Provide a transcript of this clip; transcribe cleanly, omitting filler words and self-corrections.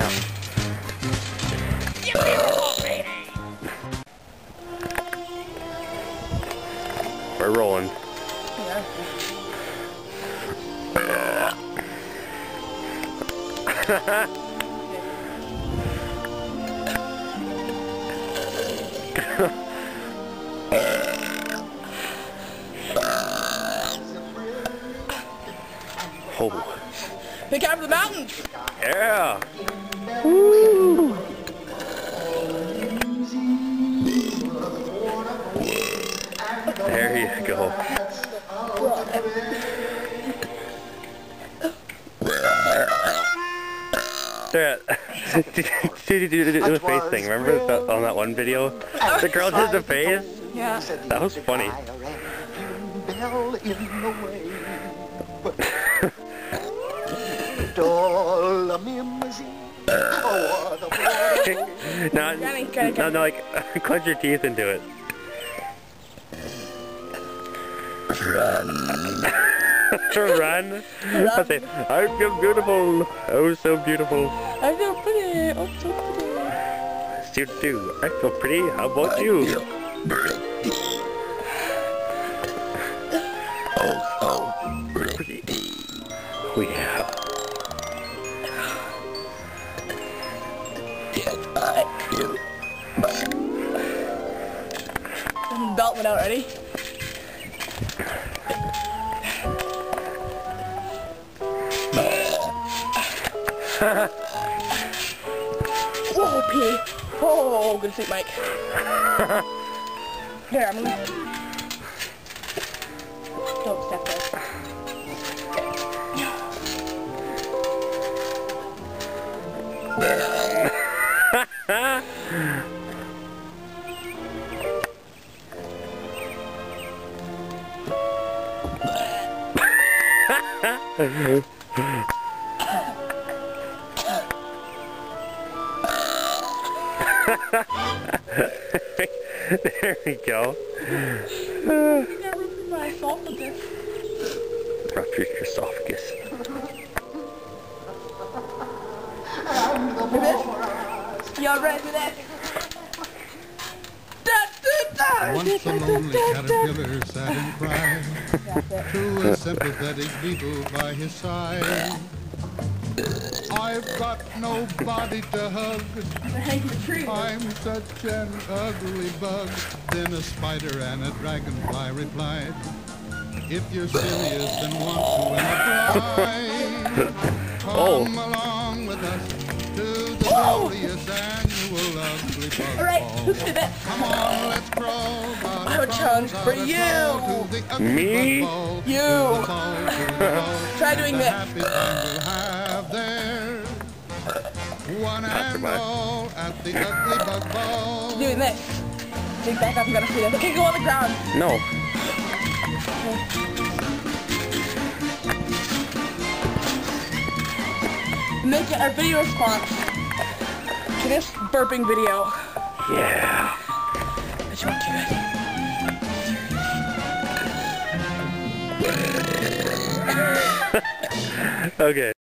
now. We're rolling. Yeah. Oh. Pick out of the mountains! Yeah! Woo! There you go. Did you do the face thing? Remember that, on that one video? The girl did the face? Yeah. That was funny. No, like, clench your teeth into it. Run. I say, I feel beautiful. Oh, so beautiful. I feel pretty. Oh, so pretty. You do. I feel pretty. How about you? Oh, pretty. Oh, yeah. Belt went out, ready? Whoa, P. Oh, good sleep, Mike. Here, I'm gonna... Don't step there. There we go. My esophagus. Rupture your esophagus. Y'all ready for that? Once a lonely caterpillar sat and cried to a sympathetic beetle by his side. I've got nobody to hug. I'm such an ugly bug. Then a spider and a dragonfly replied, if you're serious and want to win a prize, come along with us to the glorious annual ugly bug ball. Alright, who did that? Come on, let's crawl. I have a challenge for you. Me? You. Try doing that. One and all at the ugly bug ball. Doing this. Dig back up, you gotta see that. Okay, go on the ground. No. Make our video response to this burping video. Yeah. Which one do it? Okay.